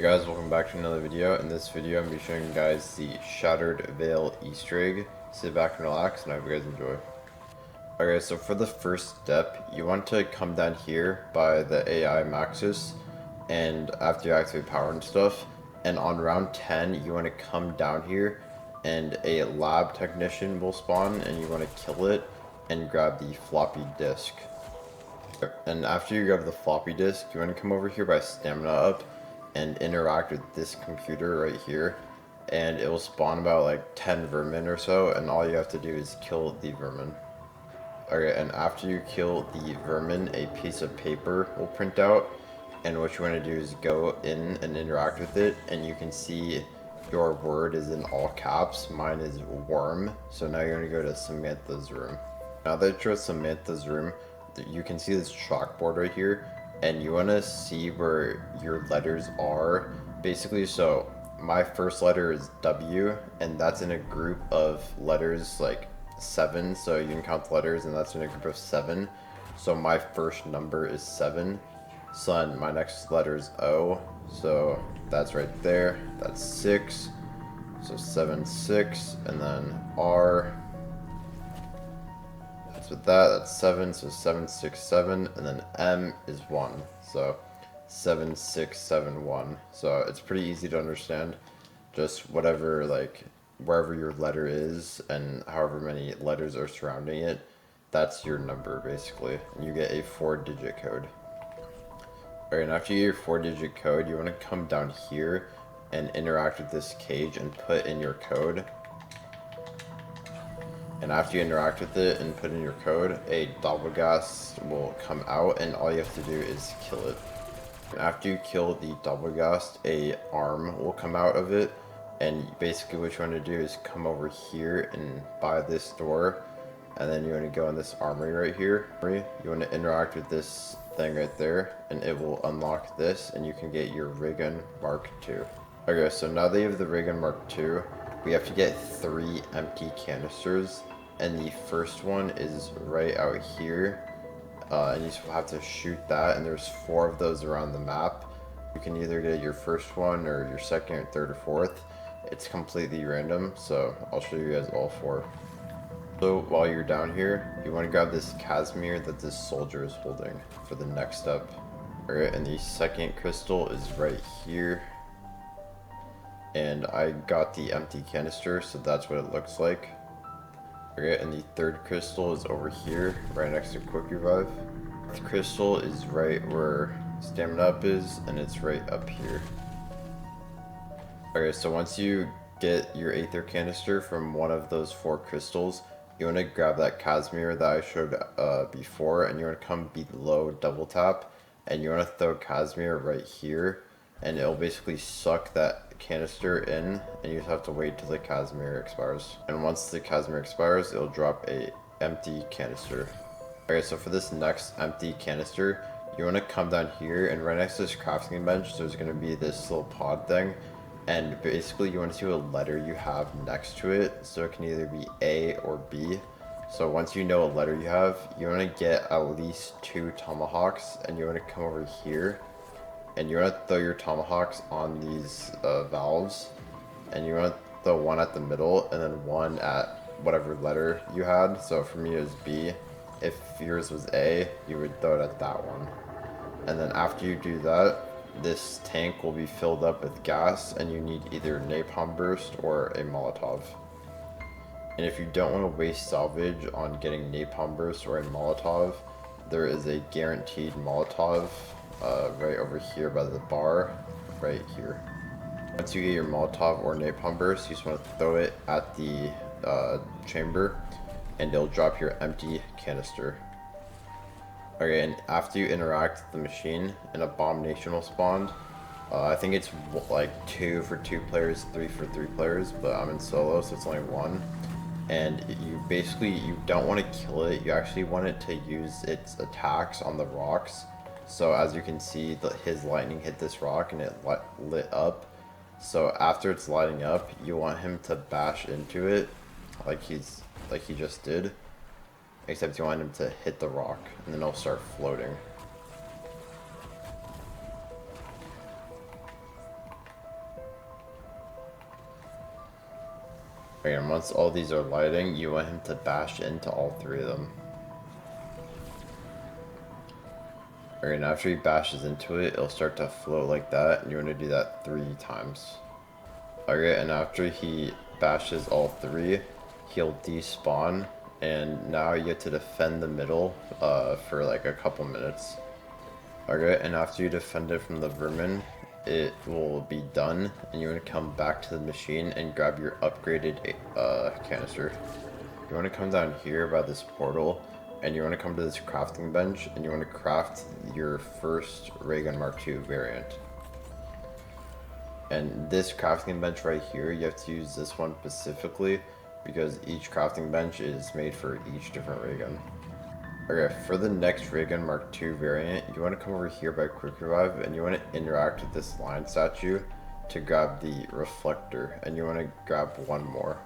Hey guys, welcome back to another video. In this video, I'm going to be showing you guys the Shattered Veil Easter egg. Sit back and relax, and I hope you guys enjoy. Okay, so for the first step, you want to come down here by the AI Maxis, and after you activate power and stuff, and on round 10, you want to come down here, and a lab technician will spawn, and you want to kill it, and grab the floppy disk. And after you grab the floppy disk, you want to come over here by stamina up, and interact with this computer right here, and it will spawn about like 10 vermin or so, and all you have to do is kill the vermin. Okay, and after you kill the vermin, a piece of paper will print out, and what you want to do is go in and interact with it, and you can see your word is in all caps. Mine is worm. So now you're going to go to Samantha's room. Now that you're at Samantha's room, you can see this chalkboard right here, and you want to see where your letters are basically. So my first letter is W, and that's in a group of letters like 7, so you can count the letters, and that's in a group of 7. So my first number is 7. So then my next letter is O, so that's right there. That's 6, so 7 6, and then R, with that's 7, so 7 6 7, and then M is 1, so 7 6 7 1. So it's pretty easy to understand. Just whatever, like wherever your letter is and however many letters are surrounding it, that's your number basically, and you get a 4-digit code. Alright, and after you get your 4-digit code, you want to come down here and interact with this cage and put in your code. And after you interact with it and put in your code, a Doppelgast will come out, and all you have to do is kill it. And after you kill the Doppelgast, a arm will come out of it, and basically what you want to do is come over here and buy this door, and then you want to go in this armory right here. You want to interact with this thing right there, and it will unlock this, and you can get your ray gun Mark II. Okay, so now that you have the ray gun Mark II, we have to get 3 empty canisters, and the first one is right out here, and you just have to shoot that, and there's 4 of those around the map. You can either get your first one or your second or third or fourth. It's completely random, so I'll show you guys all 4. So while you're down here, you want to grab this Casimir that this soldier is holding for the next step. Alright, and the second crystal is right here. And I got the empty canister, so that's what it looks like. Okay, and the third crystal is over here, right next to Quick Revive. The crystal is right where Stamina Up is, and it's right up here. Okay, so once you get your Aether canister from one of those 4 crystals, you want to grab that Casimir that I showed before, and you want to come below double tap, and you want to throw Casimir right here, and it'll basically suck that canister in, and you just have to wait till the Casimir expires. And once the Casimir expires, it'll drop a empty canister. Okay, so for this next empty canister, you want to come down here, and right next to this crafting bench, there's going to be this little pod thing, and basically you want to see what letter you have next to it, so it can either be A or B. So once you know what letter you have, you want to get at least 2 tomahawks, and you want to come over here, and you want to throw your tomahawks on these valves, and you want to throw one at the middle and then one at whatever letter you had. So for me it was B. If yours was A, you would throw it at that one. And then after you do that, this tank will be filled up with gas, and you need either napalm burst or a Molotov. And if you don't want to waste salvage on getting napalm burst or a Molotov, there is a guaranteed Molotov right over here by the bar, right here. Once you get your Molotov or napalm burst, you just want to throw it at the chamber, and it'll drop your empty canister. Okay, and after you interact with the machine, an abomination will spawn. I think it's like 2 for 2 players, 3 for 3 players, but I'm in solo, so it's only 1. And you don't want to kill it, you actually want it to use its attacks on the rocks. So as you can see, his lightning hit this rock and it lit up. So after it's lighting up, you want him to bash into it like he just did. Except you want him to hit the rock, and then it'll start floating. Okay, and once all these are lighting, you want him to bash into all three of them. Okay, and after he bashes into it, it'll start to float like that, and you want to do that 3 times. Okay, and after he bashes all 3, he'll despawn, and now you get to defend the middle for like a couple minutes. Okay, and after you defend it from the vermin, it will be done, and you want to come back to the machine and grab your upgraded canister. You want to come down here by this portal, and you want to come to this crafting bench, and you want to craft your first Ray Gun Mark II variant. And this crafting bench right here, you have to use this one specifically, because each crafting bench is made for each different ray gun. Okay, for the next Ray Gun Mark II variant, you want to come over here by Quick Revive, and you want to interact with this lion statue to grab the reflector, and you want to grab one more.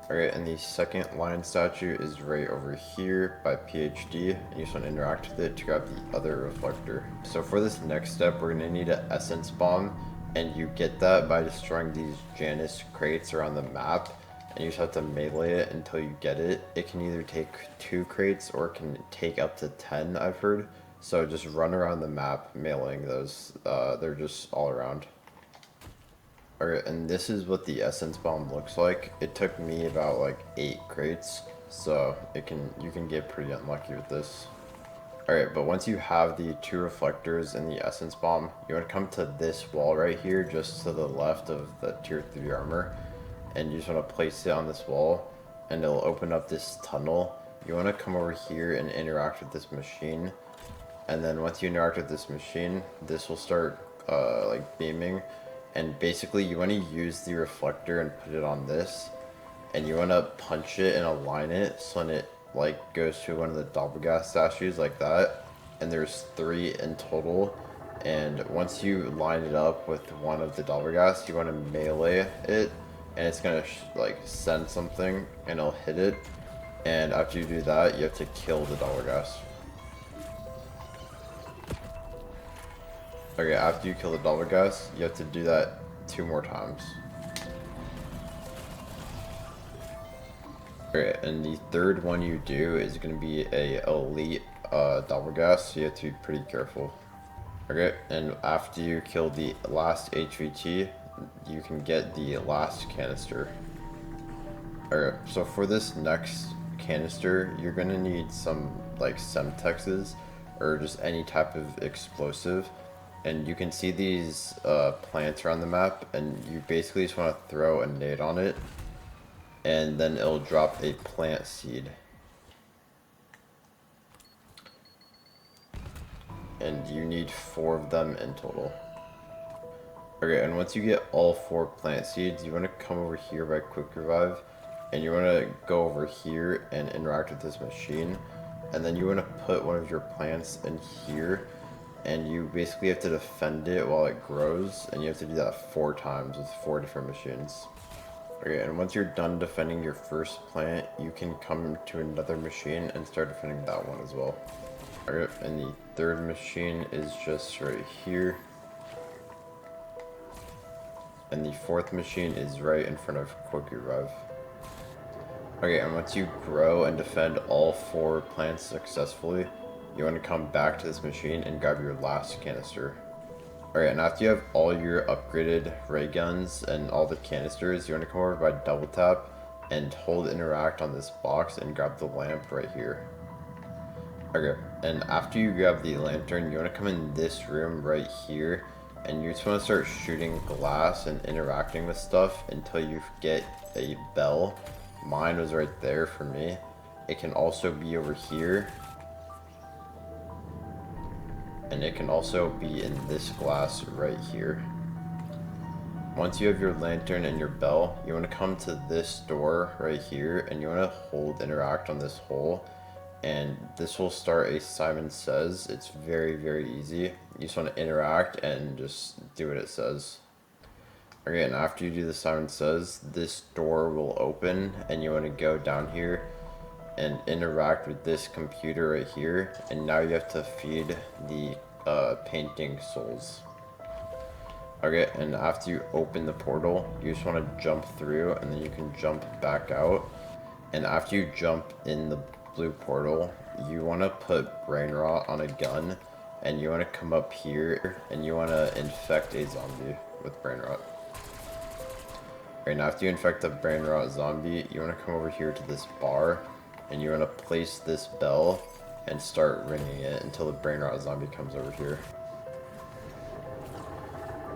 Okay, and the second lion statue is right over here by PhD, and you just want to interact with it to grab the other reflector. So for this next step, we're going to need an essence bomb, and you get that by destroying these Janus crates around the map, and you just have to melee it until you get it. It can either take 2 crates or it can take up to 10, I've heard. So just run around the map meleeing those. They're just all around. Alright, and this is what the essence bomb looks like. It took me about like 8 crates, so you can get pretty unlucky with this. Alright, but once you have the 2 reflectors and the essence bomb, you want to come to this wall right here, just to the left of the tier 3 armor, and you just want to place it on this wall, and it'll open up this tunnel. You want to come over here and interact with this machine, and then once you interact with this machine, this will start like beaming. And basically you want to use the reflector and put it on this, and you want to punch it and align it so when it like goes to one of the Doppelgast statues like that, and there's 3 in total. And once you line it up with one of the Doppelgast, you want to melee it, and it's gonna like send something and it'll hit it, and after you do that you have to kill the Doppelgast. Okay, after you kill the Doppelgast, you have to do that 2 more times. Okay, and the third one you do is going to be a elite Doppelgast, so you have to be pretty careful. Okay, and after you kill the last HVT, you can get the last canister. Okay, so for this next canister, you're going to need some like Semtexes, or just any type of explosive. And you can see these plants around the map, and you basically just want to throw a nade on it, and then it'll drop a plant seed. And you need 4 of them in total. Okay, and once you get all 4 plant seeds, you want to come over here by Quick Revive, and you want to go over here and interact with this machine, and then you want to put one of your plants in here, and you basically have to defend it while it grows, and you have to do that 4 times with 4 different machines. Okay, and once you're done defending your first plant, you can come to another machine and start defending that one as well. Okay, and the third machine is just right here. And the 4th machine is right in front of Quick Revive. Okay, and once you grow and defend all 4 plants successfully, you want to come back to this machine and grab your last canister. Alright, and after you have all your upgraded ray guns and all the canisters, you want to come over by double tap and hold interact on this box and grab the lamp right here. Okay, and after you grab the lantern, you want to come in this room right here, and you just want to start shooting glass and interacting with stuff until you get a bell. Mine was right there for me. It can also be over here, and it can also be in this glass right here. Once you have your lantern and your bell, you want to come to this door right here, and you want to hold interact on this hole, and this will start a Simon Says. It's very, very easy. You just want to interact and just do what it says. Okay, and after you do the Simon Says, this door will open, and you want to go down here and interact with this computer right here, and now you have to feed the painting souls. Okay, and after you open the portal, you just want to jump through, and then you can jump back out. And after you jump in the blue portal, you want to put brain rot on a gun, and you want to come up here, and you want to infect a zombie with brain rot. Alright, now after you infect the brain rot zombie, you want to come over here to this bar, and you want to place this bell and start ringing it until the brain rot zombie comes over here.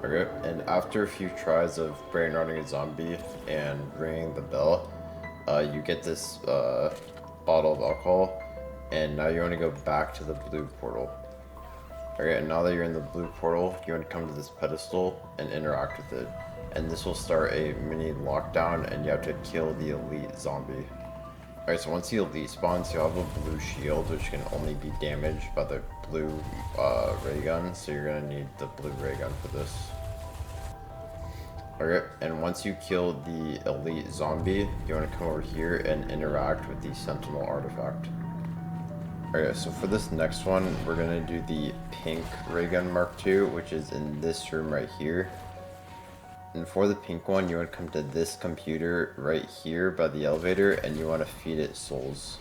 Okay, and after a few tries of brain rotting a zombie and ringing the bell, you get this bottle of alcohol, and now you want to go back to the blue portal. Okay, and now that you're in the blue portal, you want to come to this pedestal and interact with it. And this will start a mini lockdown, and you have to kill the elite zombie. Alright, so once the elite spawns, you'll have a blue shield, which can only be damaged by the blue ray gun, so you're gonna need the blue ray gun for this. Okay, and once you kill the elite zombie, you want to come over here and interact with the sentinel artifact. Okay, so for this next one, we're gonna do the pink ray gun Mark II, which is in this room right here. And for the pink one, you want to come to this computer right here by the elevator, and you want to feed it souls.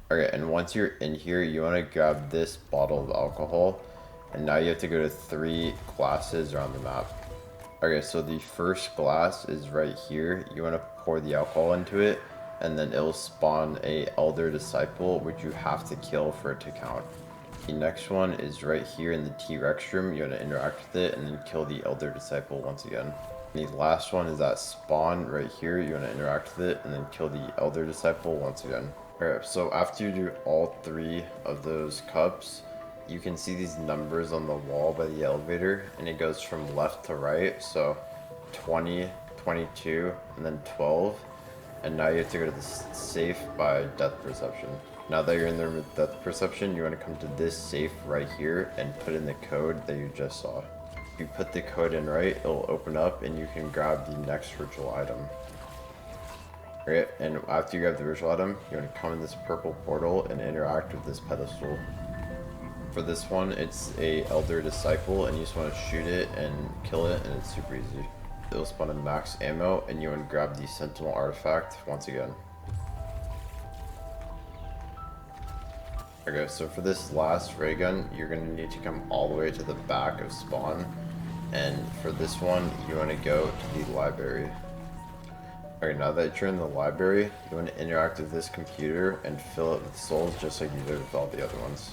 Okay, and once you're in here, you want to grab this bottle of alcohol, and now you have to go to 3 glasses around the map. Okay, so the first glass is right here. You want to pour the alcohol into it, and then it'll spawn a Elder Disciple, which you have to kill for it to count. The next one is right here in the T-Rex room. You want to interact with it and then kill the Elder Disciple once again. And the last one is that spawn right here. You want to interact with it and then kill the Elder Disciple once again. Alright, so after you do all 3 of those cups, you can see these numbers on the wall by the elevator, and it goes from left to right. So 20, 22, and then 12. And now you have to go to the safe by Death Perception. Now that you're in there with Death Perception, you want to come to this safe right here and put in the code that you just saw. If you put the code in right, it'll open up and you can grab the next ritual item. Alright, and after you grab the ritual item, you want to come in this purple portal and interact with this pedestal. For this one, it's a Elder Disciple, and you just want to shoot it and kill it, and it's super easy. It'll spawn in max ammo, and you want to grab the Sentinel artifact once again. Okay, so for this last ray gun, you're going to need to come all the way to the back of spawn, and for this one, you want to go to the library. Alright, now that you're in the library, you want to interact with this computer and fill it with souls just like you did with all the other ones.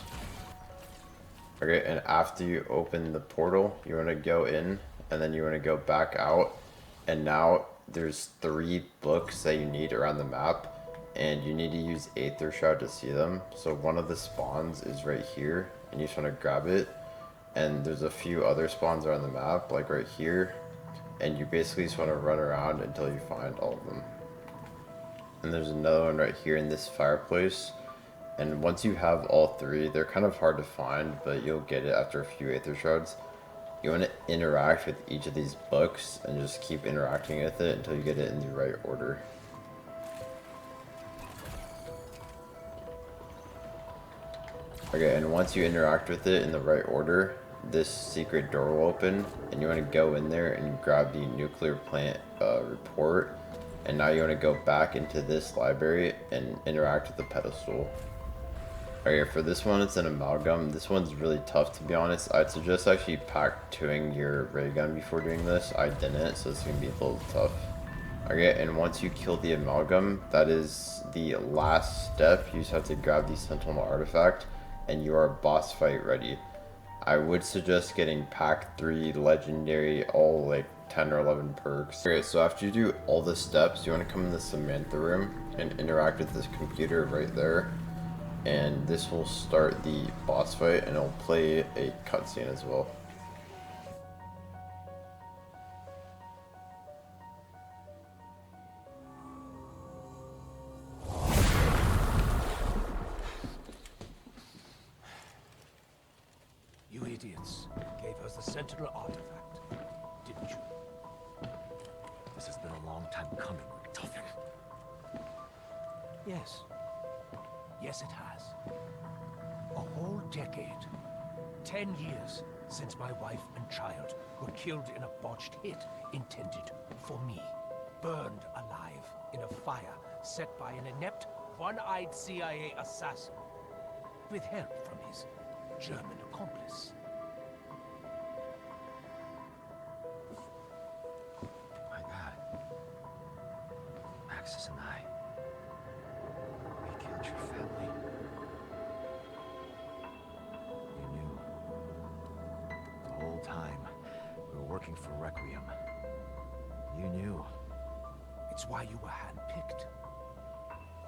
Okay, and after you open the portal, you want to go in, and then you want to go back out, and now there's 3 books that you need around the map, and you need to use Aether Shroud to see them. So one of the spawns is right here, and you just want to grab it, and there's a few other spawns around the map, like right here, and you basically just want to run around until you find all of them. And there's another one right here in this fireplace. And once you have all 3, they're kind of hard to find, but you'll get it after a few Aether Shards. You want to interact with each of these books and just keep interacting with it until you get it in the right order. Okay, and once you interact with it in the right order, this secret door will open, and you want to go in there and grab the nuclear plant report. And now you want to go back into this library and interact with the pedestal. Okay, for this one, it's an amalgam. This one's really tough, to be honest. I'd suggest actually pack 2ing your ray gun before doing this. I didn't, so it's going to be a little tough. Okay, and once you kill the amalgam, that is the last step. You just have to grab the Sentinel artifact, and you are boss fight ready. I would suggest getting pack 3 legendary, all like 10 or 11 perks. Okay, so after you do all the steps, you want to come in the Samantha room and interact with this computer right there. And this will start the boss fight, and it'll play a cutscene as well. You idiots gave us the Sentinel artifact, didn't you? This has been a long time coming, Toughen. Yes. Yes, it has. A whole decade. 10 years since my wife and child were killed in a botched hit intended for me. Burned alive in a fire set by an inept, one-eyed CIA assassin with help from his German accomplice. My God. Maxis and I. We killed your family. You knew. The whole time we were working for Requiem. You knew. It's why you were handpicked.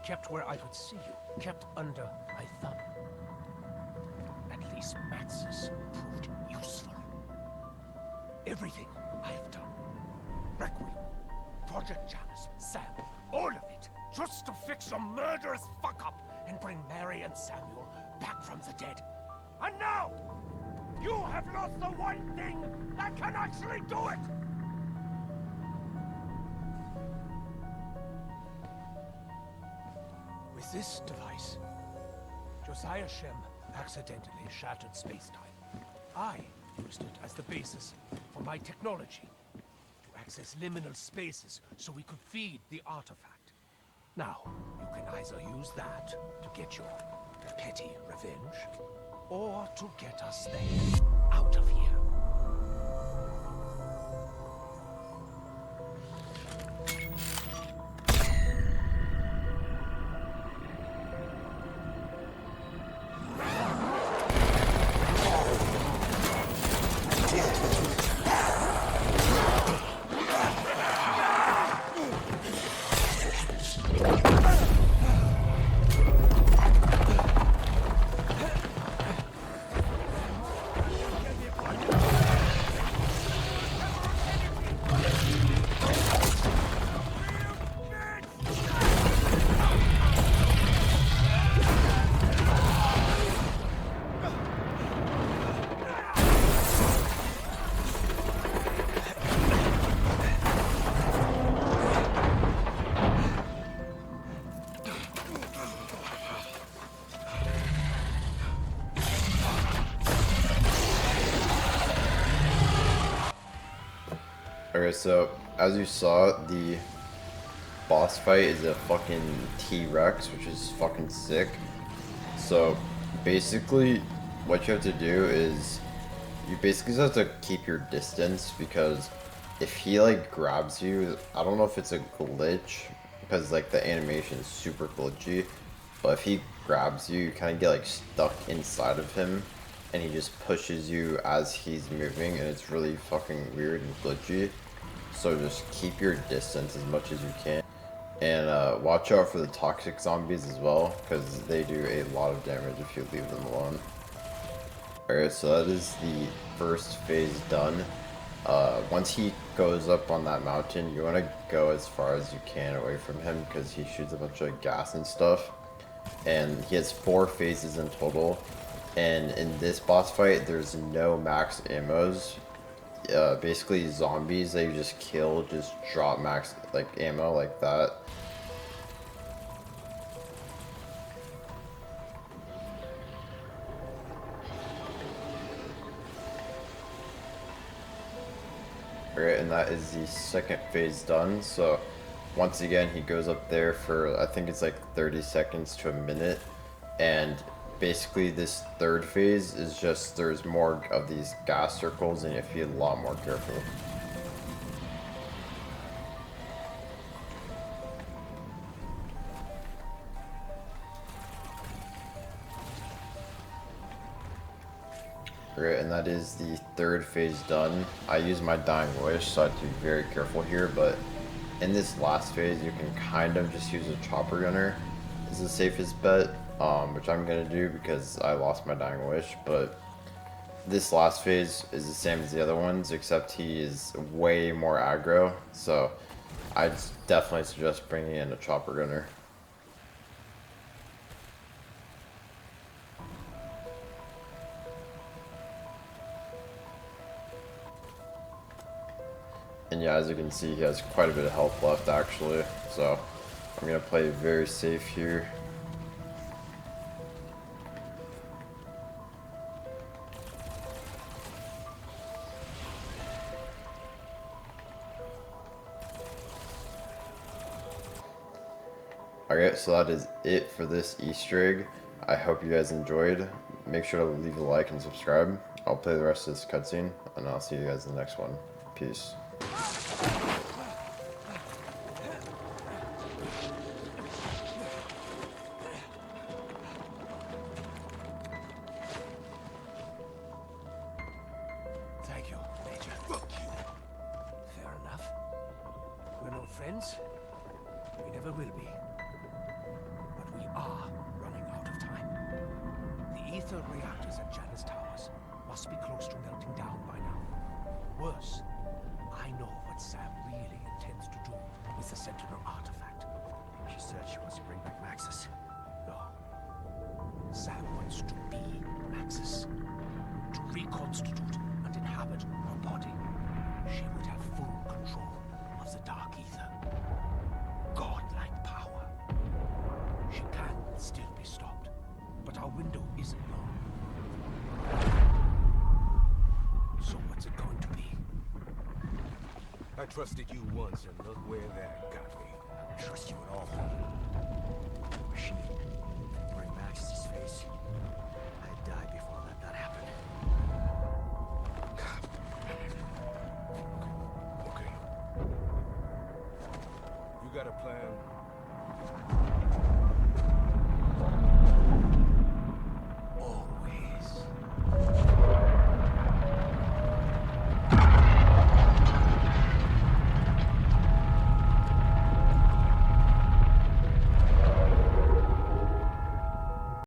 Kept where I could see you. Kept under my thumb. At least Maxis proved useful. Everything I've done. Requiem, Project Janus, Sam, all of it. Just to fix your murderous fuck-up and bring Mary and Samuel back from the dead. And now, you have lost the one thing that can actually do it! With this device, Josiah Shem accidentally shattered space-time. I used it as the basis for my technology to access liminal spaces so we could feed the artifact. Now, you can either use that to get your petty revenge, or to get us there, out of here. Okay, so as you saw, the boss fight is a fucking T-Rex, which is fucking sick. So basically, what you have to do is you basically just have to keep your distance, because if he like grabs you, I don't know if it's a glitch because like the animation is super glitchy, but if he grabs you, you kind of get like stuck inside of him and he just pushes you as he's moving, and it's really fucking weird and glitchy. So just keep your distance as much as you can, and watch out for the toxic zombies as well, because they do a lot of damage if you leave them alone. Alright, so that is the first phase done. Once he goes up on that mountain, you want to go as far as you can away from him, because he shoots a bunch of gas and stuff. And he has 4 phases in total. And in this boss fight, there's no max ammos. Basically zombies that you just kill just drop max like ammo like that. Alright, and that is the second phase done. So once again, he goes up there for, I think it's like 30 seconds to a minute, and basically this third phase is just there's more of these gas circles and you have to be a lot more careful. Alright, and that is the third phase done. I use my Dying Wish, so I have to be very careful here, but in this last phase you can kind of just use a chopper gunner. This is the safest bet, which I'm gonna do because I lost my Dying Wish, but this last phase is the same as the other ones, except he is way more aggro, so I definitely suggest bringing in a chopper gunner. And yeah, as you can see, he has quite a bit of health left actually, so I'm gonna play very safe here. Alright, so that is it for this Easter egg. I hope you guys enjoyed. Make sure to leave a like and subscribe. I'll play the rest of this cutscene, and I'll see you guys in the next one. Peace. Thank you, Major. Fuck you. Fair enough. We're not friends. We never will be. But we are running out of time. The ether reactors at Janus Towers must be close to melting down by now. Worse, I know what Sam really intends to do with the Sentinel artifact. She said she wants to bring back Maxis. No. Sam wants to be Maxis. To reconstitute and inhabit her body. She would have full control of the Dark Ether. Godlike power. She can still be stopped, but our window isn't long. So what's it going to be? I trusted you once, and look where that got me. I don't trust you at all. Machine. Bring Maxis' face.